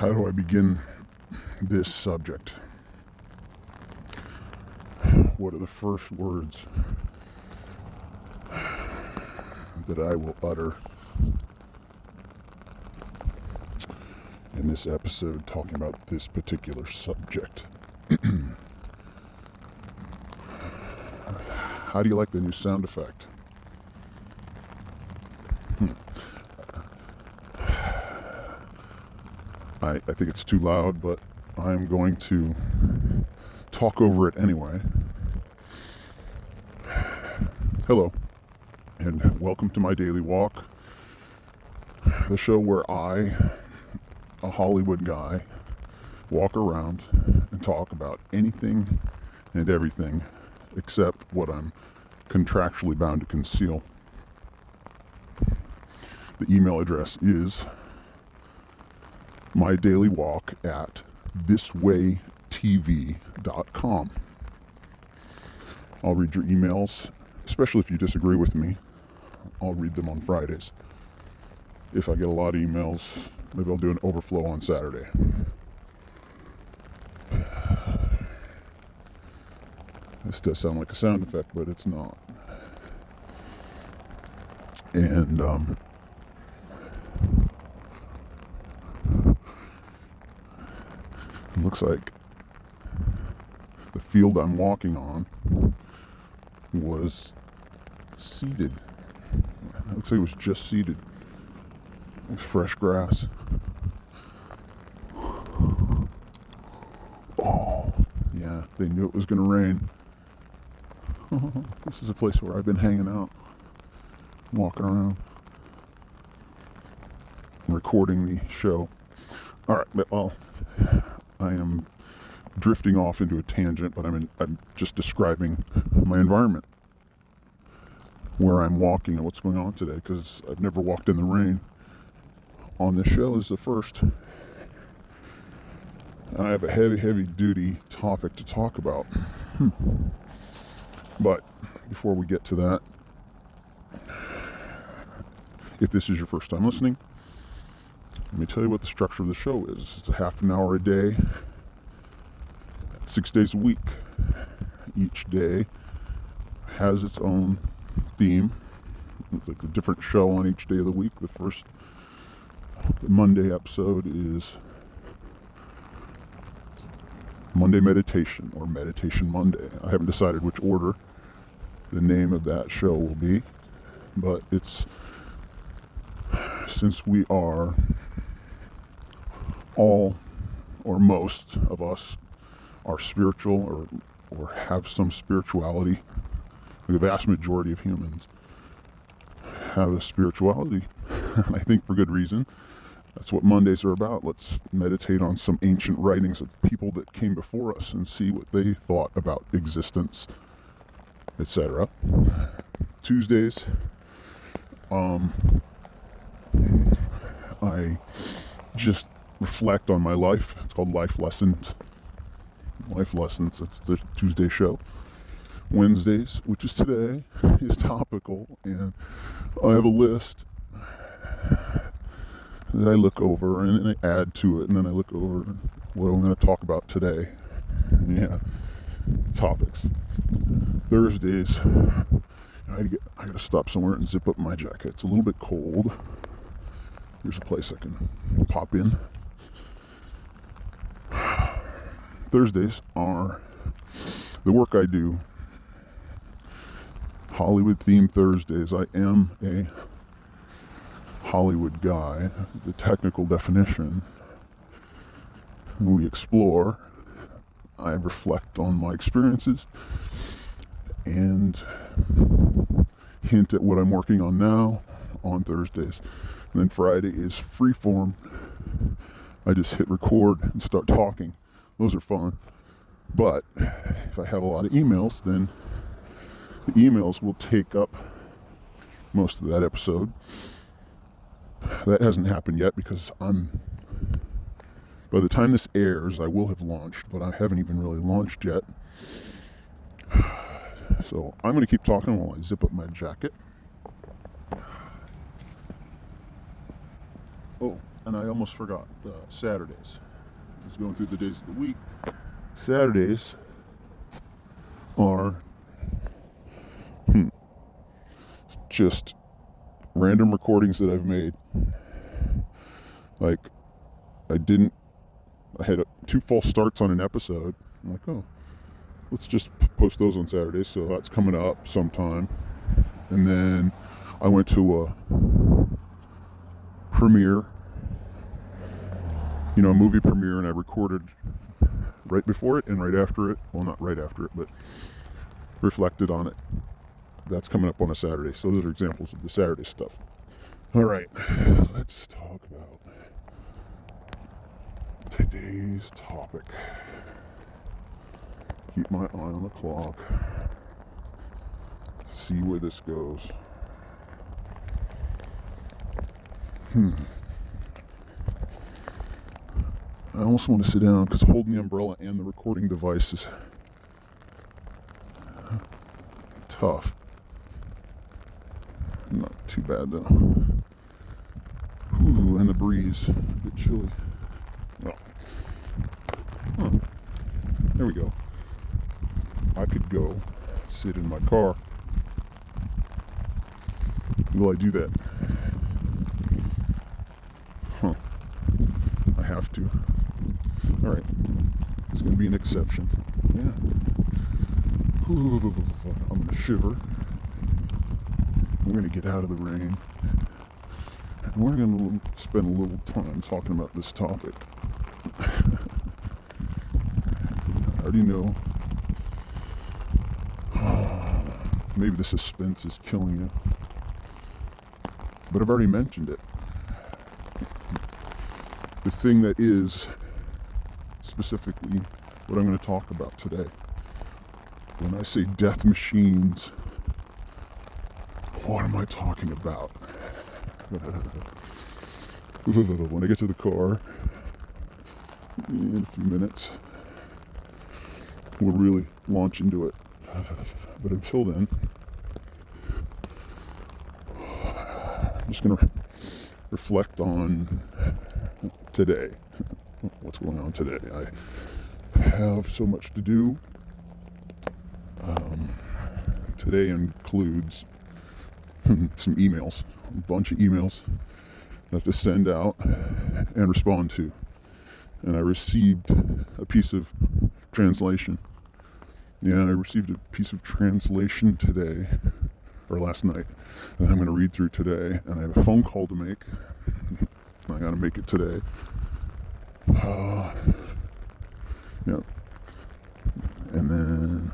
How do I begin this subject? What are the first words that I will utter in this episode talking about this particular subject? How do you like the new sound effect? I think it's too loud, but I'm going to talk over it anyway. Hello, and welcome to My Daily Walk, the show where I, a Hollywood guy, walk around and talk about anything and everything except what I'm contractually bound to conceal. The email address is MyDailyWalk@thiswaytv.com. I'll read your emails, especially if you disagree with me. I'll read them on Fridays. If I get a lot of emails, maybe I'll do an overflow on Saturday. This does sound like a sound effect, but it's not. And it looks like the field I'm walking on was seeded. It looks like it was just seeded with fresh grass. Oh, yeah, they knew it was going to rain. This is a place where I've been hanging out, walking around, and recording the show. All right, well, I am drifting off into a tangent, but I'm just describing my environment, where I'm walking and what's going on today, because I've never walked in the rain on this show. This is the first. And I have a heavy duty topic to talk about. But before we get to that, if this is your first time listening, let me tell you what the structure of the show is. It's a half an hour a day, 6 days a week. Each day has its own theme. It's like a different show on each day of the week. The Monday episode is Monday Meditation, or Meditation Monday. I haven't decided which order the name of that show will be, but since we are all, or most of us, are spiritual or have some spirituality, the vast majority of humans have a spirituality, and I think for good reason. That's what Mondays are about. Let's meditate on some ancient writings of people that came before us and see what they thought about existence, etc. Tuesdays, I just reflect on my life. It's called Life Lessons. Life Lessons, that's the Tuesday show. Wednesdays, which is today, is topical, and I have a list that I look over and then I add to it, and then I look over what I'm going to talk about today. Yeah, topics. Thursdays, I got to stop somewhere and zip up my jacket. It's a little bit cold. Here's a place I can pop in. Thursdays are the work I do. Hollywood themed Thursdays. I am a Hollywood guy. The technical definition. We explore. I reflect on my experiences and hint at what I'm working on now on Thursdays. And then Friday is freeform. I just hit record and start talking. Those are fun. But if I have a lot of emails, then the emails will take up most of that episode. That hasn't happened yet because by the time this airs, I will have launched, but I haven't even really launched yet. So I'm going to keep talking while I zip up my jacket. Oh, and I almost forgot, Saturdays. I was going through the days of the week. Saturdays are just random recordings that I've made. Like, I had 2 false starts on an episode. I'm like, oh, let's just post those on Saturdays. So that's coming up sometime. And then I went to a premiere, a movie premiere, and I recorded right before it and right after it. Well, not right after it, but reflected on it. That's coming up on a Saturday. So those are examples of the Saturday stuff. All right, let's talk about today's topic. Keep my eye on the clock. See where this goes. I almost want to sit down because holding the umbrella and the recording device is tough. Not too bad though. Ooh, and the breeze, a bit chilly. Oh. There we go. I could go sit in my car. Will I do that? I have to. All right. It's going to be an exception. Yeah. Ooh, I'm going to shiver. We're going to get out of the rain. And we're going to spend a little time talking about this topic. I already know. Maybe the suspense is killing you. But I've already mentioned it. The thing that is specifically what I'm going to talk about today. When I say death machines, what am I talking about? When I get to the car in a few minutes, we'll really launch into it. But until then, I'm just going to reflect on today. What's going on today? I have so much to do. Today includes some emails, a bunch of emails I have to send out and respond to. And I received a piece of translation. Yeah, I received a piece of translation today, or last night, that I'm going to read through today. And I have a phone call to make. I got to make it today. Yeah. And then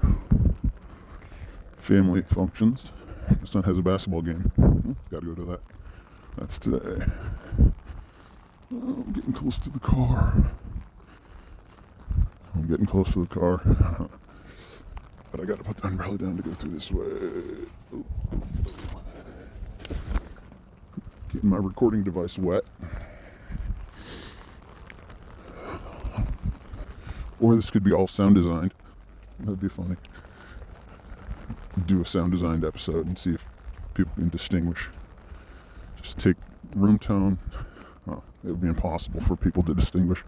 family functions. My son has a basketball game. Got to go to that. That's today. I'm getting close to the car. But I got to put the umbrella down to go through this way. Getting my recording device wet. Or this could be all sound designed. That'd be funny. Do a sound designed episode and see if people can distinguish. Just take room tone. Oh, it would be impossible for people to distinguish.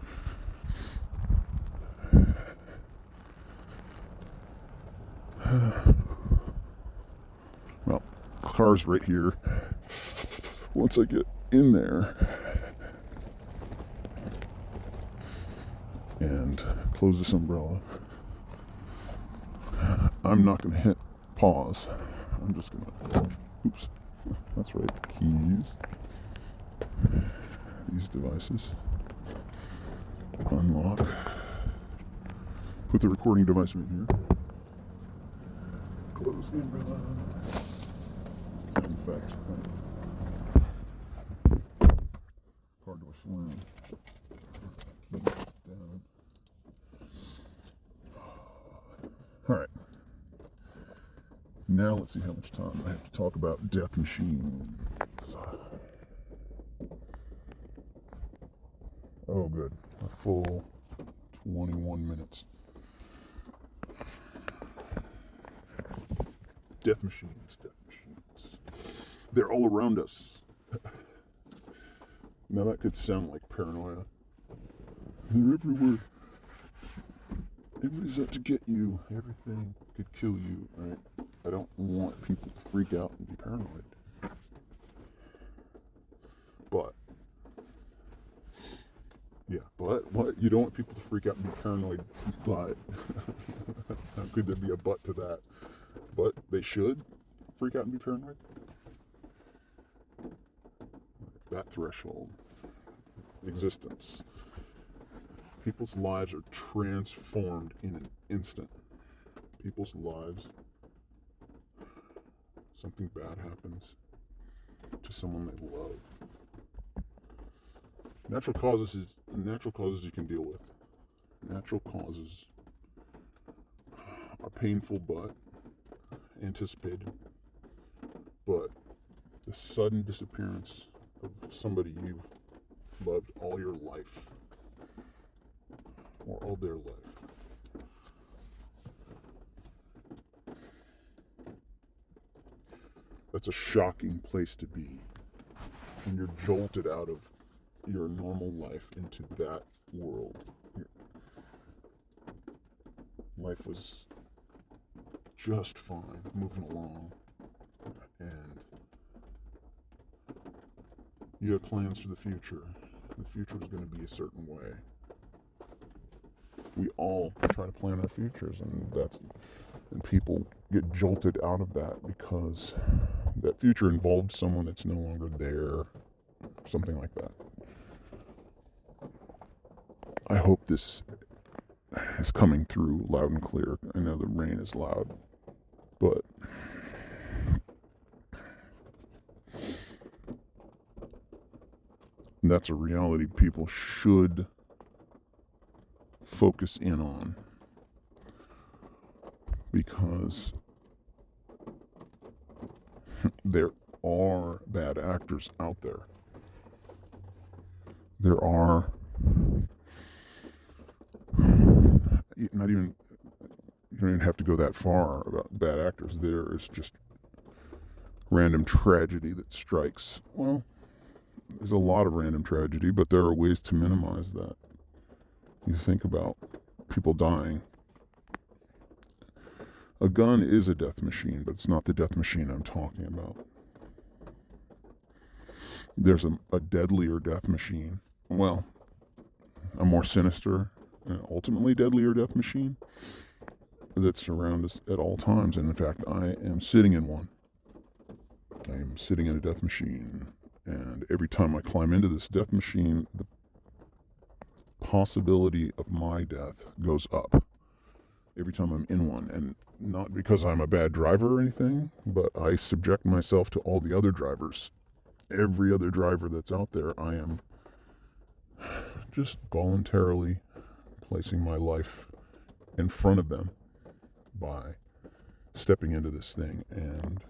Well, car's right here. Once I get in there and close this umbrella, I'm not going to hit pause. I'm just going to, oops, that's right, keys, these devices, unlock, put the recording device right here, close the umbrella, in fact, car door slam, keys down. All right. Now let's see how much time I have to talk about death machines. Oh, good. A full 21 minutes. Death machines. They're all around us. Now that could sound like paranoia. They're everywhere. Everybody's out to get you. Everything could kill you, right? I don't want people to freak out and be paranoid. But, yeah, but what? You don't want people to freak out and be paranoid, but, how could there be a but to that? But they should freak out and be paranoid? That threshold. Existence. People's lives are transformed in an instant. People's lives, something bad happens to someone they love. Natural causes you can deal with. Natural causes are painful but anticipated. But the sudden disappearance of somebody you've loved all your life, or all their life, that's a shocking place to be. And you're jolted out of your normal life into that world. Life was just fine, moving along, and you had plans for the future. The future was going to be a certain way. We all try to plan our futures, and people get jolted out of that because that future involved someone that's no longer there, something like that. I hope this is coming through loud and clear. I know the rain is loud, but that's a reality people should focus in on, because there are bad actors out there. There are not even, you don't even have to go that far about bad actors. There is just random tragedy that strikes. Well, there's a lot of random tragedy, but there are ways to minimize that. You think about people dying. A gun is a death machine, but it's not the death machine I'm talking about. There's a deadlier death machine. Well, a more sinister and ultimately deadlier death machine that's around us at all times. And in fact, I am sitting in one. I am sitting in a death machine. And every time I climb into this death machine, the possibility of my death goes up. Every time I'm in one. And not because I'm a bad driver or anything, but I subject myself to all the other drivers. Every other driver that's out there, I am just voluntarily placing my life in front of them by stepping into this thing and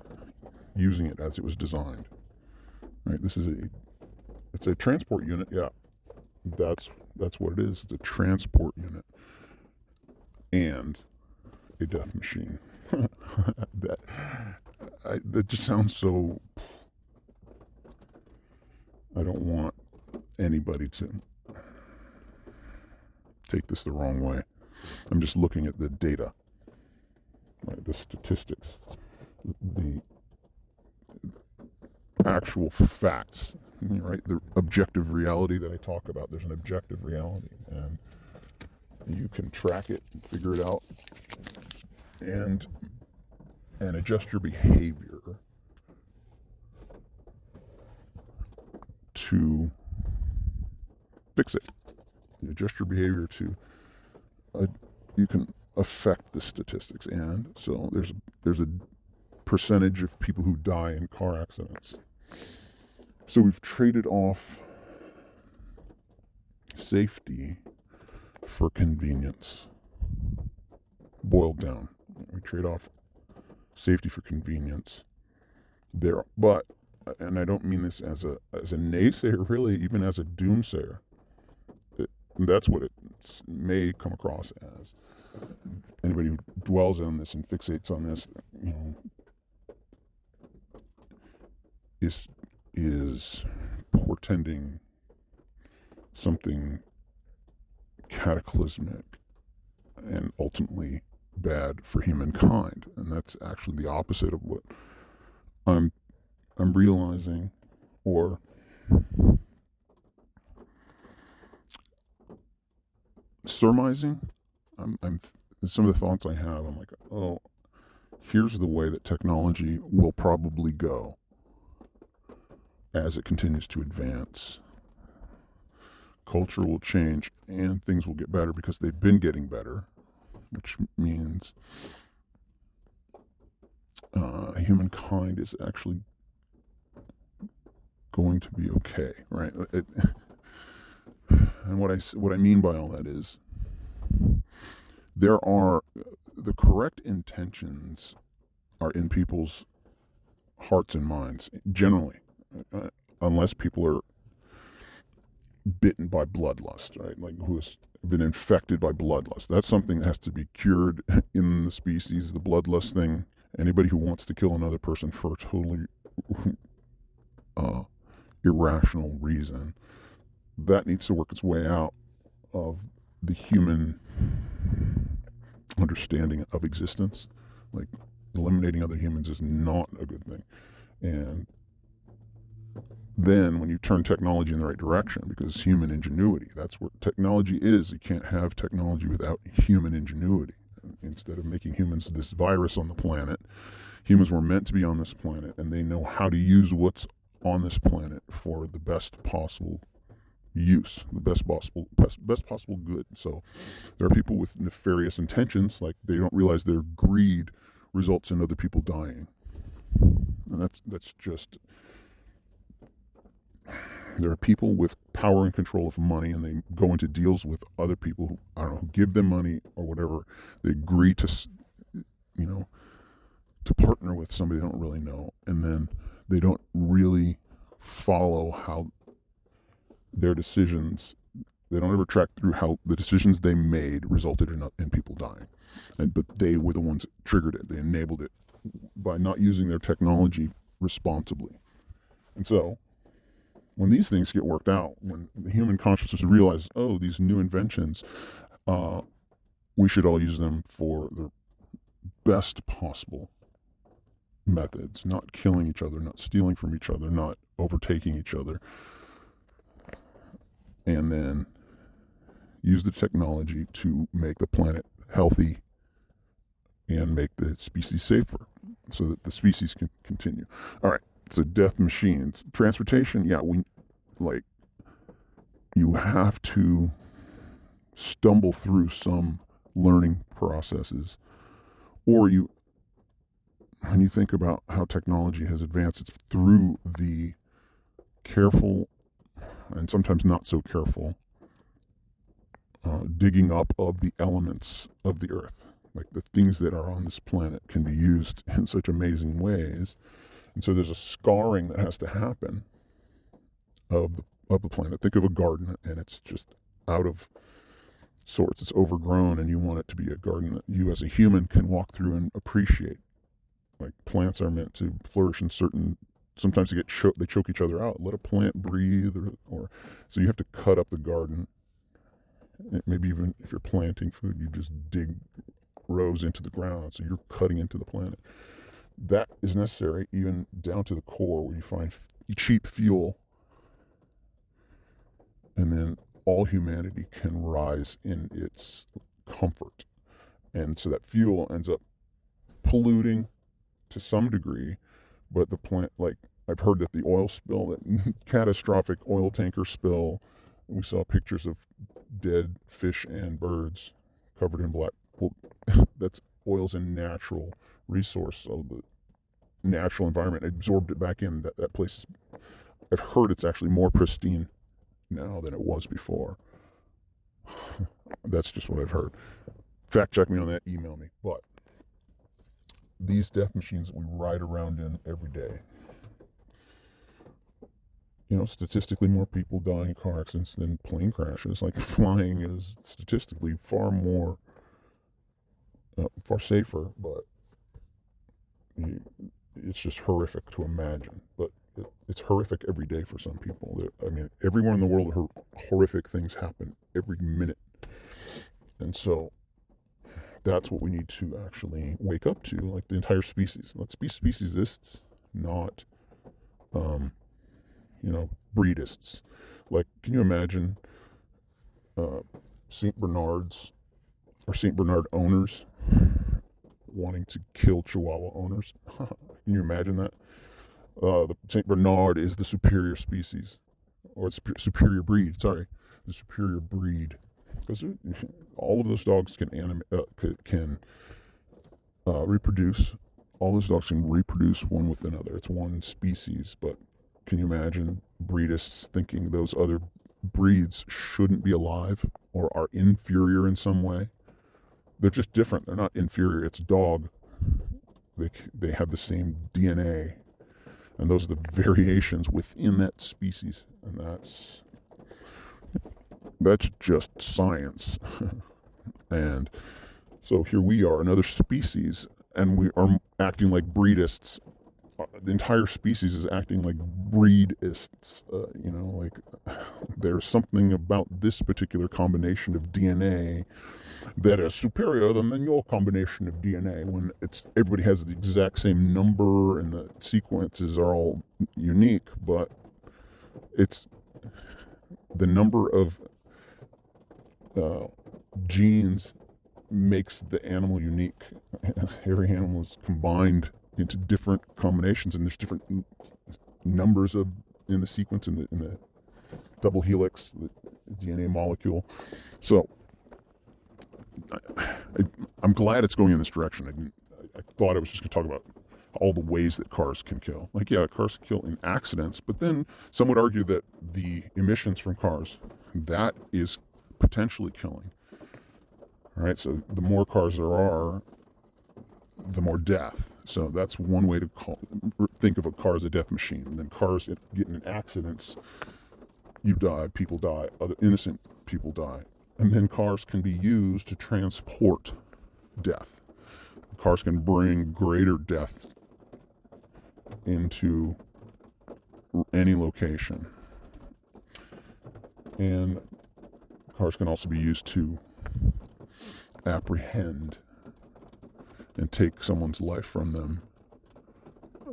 using it as it was designed. Right? It's a transport unit. Yeah, that's what it is. It's a transport unit and a death machine. That just sounds so. I don't want anybody to take this the wrong way. I'm just looking at the data, right? The statistics, the actual facts, right? The objective reality that I talk about. There's an objective reality, and you can track it and figure it out and adjust your behavior to fix it. You adjust your behavior to you can affect the statistics. And so there's a percentage of people who die in car accidents. So we've traded off safety for convenience. Boiled down, we trade off safety for convenience. But, and I don't mean this as a naysayer, really, even as a doomsayer. That's what it may come across as. Anybody who dwells on this and fixates on this, is portending something cataclysmic and ultimately bad for humankind. And that's actually the opposite of what I'm realizing, or surmising. I'm some of the thoughts I have, I'm like, oh, here's the way that technology will probably go as it continues to advance. Culture will change and things will get better because they've been getting better, which means humankind is actually going to be okay, right? And what I mean by all that is there are the correct intentions are in people's hearts and minds generally, unless people are bitten by bloodlust, right? Like who has been infected by bloodlust. That's something that has to be cured in the species. The bloodlust thing. Anybody who wants to kill another person for a totally irrational reason, that needs to work its way out of the human understanding of existence. Like eliminating other humans is not a good thing. And then when you turn technology in the right direction, because human ingenuity, that's what technology is. You can't have technology without human ingenuity. Instead of making humans this virus on the planet, humans were meant to be on this planet, and they know how to use what's on this planet for the best possible use, the best possible good. So there are people with nefarious intentions, like they don't realize their greed results in other people dying. And that's just, there are people with power and control of money, and they go into deals with other people who, I don't know, who give them money or whatever. They agree to, to partner with somebody they don't really know, and then they don't really follow how their decisions, they don't ever track through how the decisions they made resulted in people dying. But they were the ones that triggered it. They enabled it by not using their technology responsibly. And so when these things get worked out, when the human consciousness realizes, oh, these new inventions, we should all use them for the best possible methods, not killing each other, not stealing from each other, not overtaking each other, and then use the technology to make the planet healthy and make the species safer so that the species can continue. All right, so death machines. Transportation, yeah, you have to stumble through some learning processes, or when you think about how technology has advanced, it's through the careful and sometimes not so careful digging up of the elements of the earth. Like the things that are on this planet can be used in such amazing ways. And so there's a scarring that has to happen of the planet. Think of a garden, and it's just out of sorts. It's overgrown, and you want it to be a garden that you as a human can walk through and appreciate. Like plants are meant to flourish in certain, sometimes they choke each other out. Let a plant breathe, or so you have to cut up the garden. Maybe even if you're planting food, you just dig rows into the ground, so you're cutting into the planet. That is necessary, even down to the core, where you find cheap fuel, and then all humanity can rise in its comfort. And so that fuel ends up polluting to some degree, but the plant, like I've heard that the oil spill, that catastrophic oil tanker spill, we saw pictures of dead fish and birds covered in black. Well, that's oil's a natural resource, so the natural environment absorbed it back in. That place is, I've heard it's actually more pristine now than it was before. That's just what I've heard. Fact check me on that, email me. But these death machines that we ride around in every day, statistically more people die in car accidents than plane crashes. Like flying is statistically far safer, but it's just horrific to imagine. But it's horrific every day for some people. I mean, everywhere in the world, horrific things happen every minute. And so that's what we need to actually wake up to, like the entire species. Let's be speciesists, not, breedists. Like, can you imagine St. Bernards or St. Bernard owners wanting to kill Chihuahua owners? Can you imagine that? The St. Bernard is the superior species, or it's superior breed. Sorry, the superior breed, because all of those dogs can reproduce. All those dogs can reproduce one with another. It's one species, but can you imagine breedists thinking those other breeds shouldn't be alive or are inferior in some way? They're just different. They're not inferior. It's dog. They have the same DNA, and those are the variations within that species, and that's just science. And so here we are, another species, and we are acting like breedists. The entire species is acting like breedists. Like there's something about this particular combination of DNA that is superior than your combination of DNA, when everybody has the exact same number and the sequences are all unique, but it's the number of genes makes the animal unique. Every animal is combined into different combinations, and there's different numbers in the sequence, in the double helix, the DNA molecule. So I'm glad it's going in this direction. I thought I was just going to talk about all the ways that cars can kill. Like, yeah, cars can kill in accidents, but then some would argue that the emissions from cars, that is potentially killing. All right, so the more cars there are, the more death. So that's one way to think of a car as a death machine. And then cars get in accidents, you die, people die, other innocent people die. And then cars can be used to transport death. Cars can bring greater death into any location. And cars can also be used to apprehend and take someone's life from them,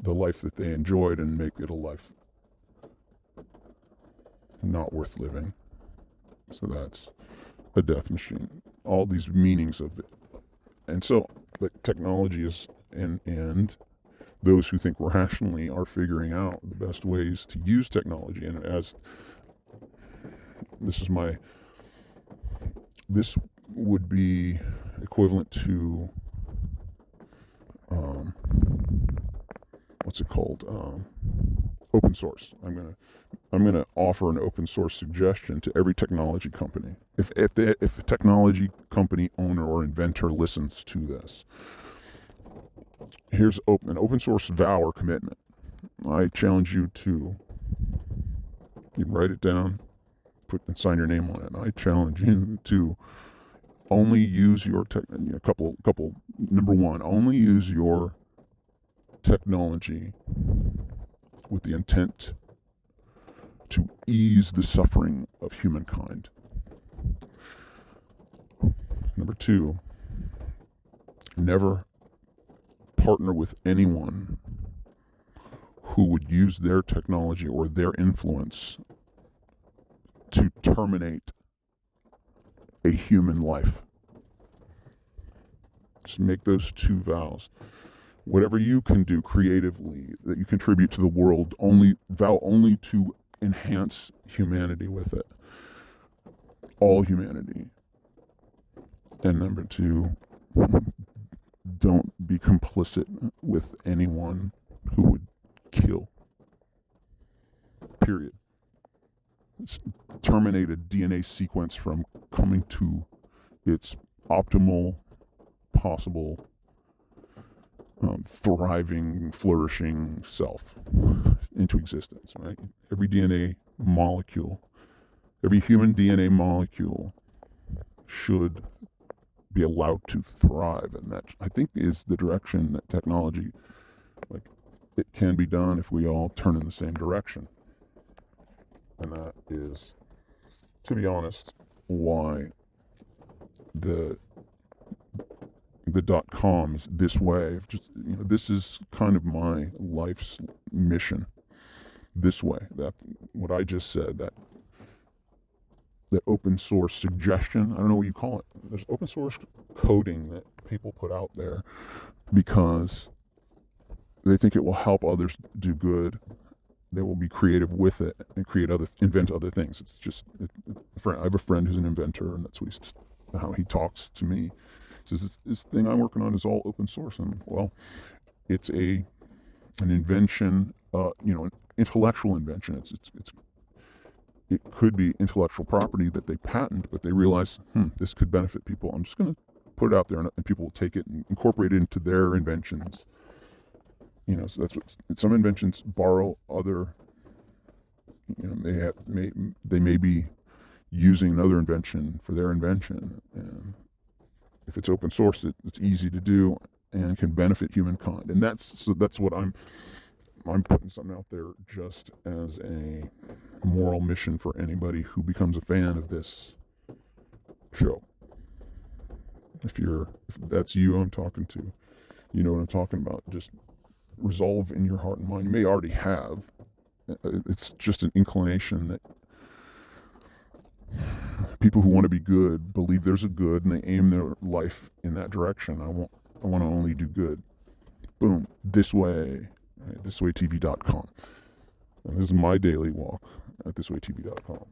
the life that they enjoyed, and make it a life not worth living. So that's a death machine. All these meanings of it. And so the technology is, and those who think rationally are figuring out the best ways to use technology. And as this would be equivalent to what's it called? Open source. I'm gonna offer an open source suggestion to every technology company. If a technology company owner or inventor listens to this, here's an open source vow or commitment. I challenge you to write it down, and sign your name on it. And I challenge you to only use your number one, only use your technology with the intent to ease the suffering of humankind. Number two, never partner with anyone who would use their technology or their influence to terminate a human life. Just make those two vows. Whatever you can do creatively that you contribute to the world, vow only to enhance humanity with it. All humanity. And number two, don't be complicit with anyone who would kill. Period. Terminate a DNA sequence from coming to its optimal, possible, thriving, flourishing self into existence, right? Every DNA molecule, every human DNA molecule should be allowed to thrive, and that, I think, is the direction that technology, like it can be done if we all turn in the same direction. And that is, to be honest, why the .coms this way. Just, this is kind of my life's mission. This way, that what I just said, that open source suggestion, I don't know what you call it. There's open source coding that people put out there because they think it will help others do good. They will be creative with it and invent other things. It's just, I have a friend who's an inventor, and that's how he talks to me. He says, this thing I'm working on is all open source. And well, it's an invention, an intellectual invention. It could be intellectual property that they patent, but they realize, this could benefit people. I'm just going to put it out there, and people will take it and incorporate it into their inventions. So that's what some inventions borrow other. They may be using another invention for their invention, and if it's open source, it's easy to do and can benefit humankind. And that's what I'm putting something out there just as a moral mission for anybody who becomes a fan of this show. If that's you I'm talking to, you know what I'm talking about. Just resolve in your heart and mind. You may already have. It's just an inclination that people who want to be good believe there's a good, and they aim their life in that direction. I want to only do good. Boom. This way. Right, thiswaytv.com. And this is my daily walk at thiswaytv.com.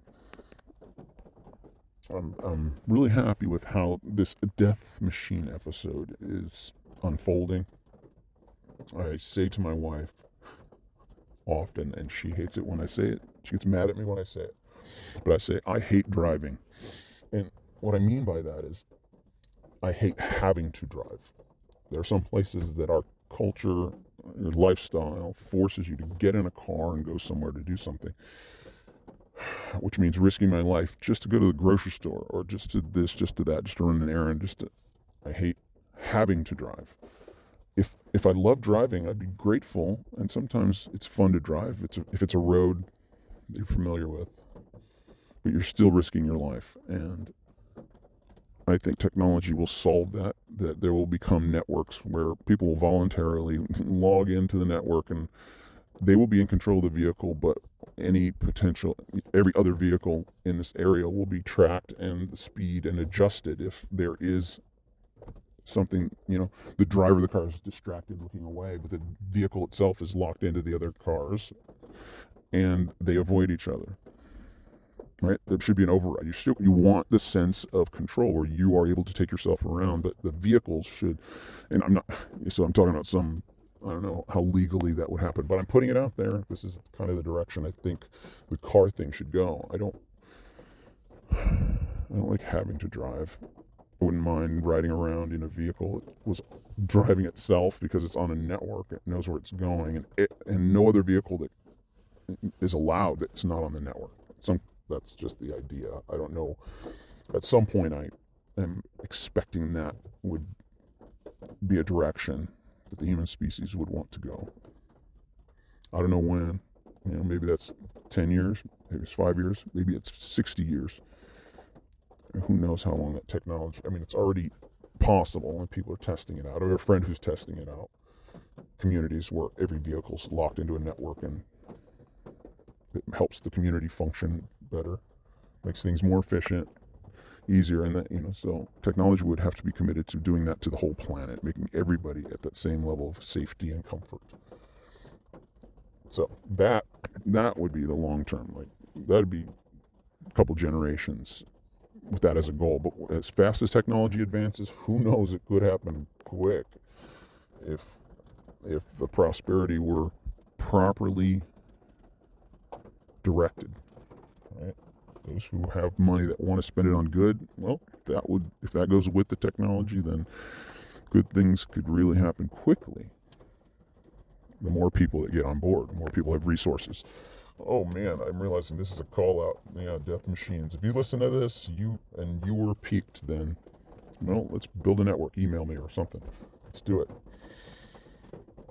I'm really happy with how this Death Machine episode is unfolding. I say to my wife often, and she hates it when I say it. She gets mad at me when I say it. But I say, I hate driving. And what I mean by that is, I hate having to drive. There are some places that our culture, your lifestyle forces you to get in a car and go somewhere to do something, which means risking my life just to go to the grocery store, or just to this, just to that, just to run an errand. I hate having to drive. If I love driving, I'd be grateful, and sometimes it's fun to drive. If it's a road that you're familiar with, but you're still risking your life. And I think technology will solve that there will become networks where people will voluntarily log into the network, and they will be in control of the vehicle, but every other vehicle in this area will be tracked, and the speed and adjusted if there is something, the driver of the car is distracted looking away, but the vehicle itself is locked into the other cars, and they avoid each other. Right? There should be an override. You want the sense of control where you are able to take yourself around, but the vehicles should, and I'm talking about some, I don't know how legally that would happen, but I'm putting it out there. This is kind of the direction I think the car thing should go. I don't like having to drive. I wouldn't mind riding around in a vehicle that was driving itself because it's on a network. It knows where it's going, and no other vehicle that is allowed that's not on the network. That's just the idea. I don't know. At some point, I am expecting that would be a direction that the human species would want to go. I don't know when. Maybe that's 10 years. Maybe it's 5 years. Maybe it's 60 years. And who knows how long that technology. It's already possible, and people are testing it out. I have a friend who's testing it out. Communities where every vehicle's locked into a network, and it helps the community function better, makes things more efficient, easier, and that, so technology would have to be committed to doing that to the whole planet, making everybody at that same level of safety and comfort. So that would be the long term. That'd be a couple generations with that as a goal. But as fast as technology advances, who knows, it could happen quick if the prosperity were properly directed. Right? Those who have money that want to spend it on good, well, if that goes with the technology, then good things could really happen quickly. The more people that get on board, the more people have resources. Oh man, I'm realizing this is a call out. Yeah, Death Machines. If you listen to this, you were peaked, then, well, let's build a network. Email me or something. Let's do it.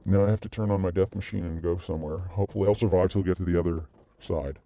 Now I have to turn on my death machine and go somewhere. Hopefully I'll survive till we get to the other side.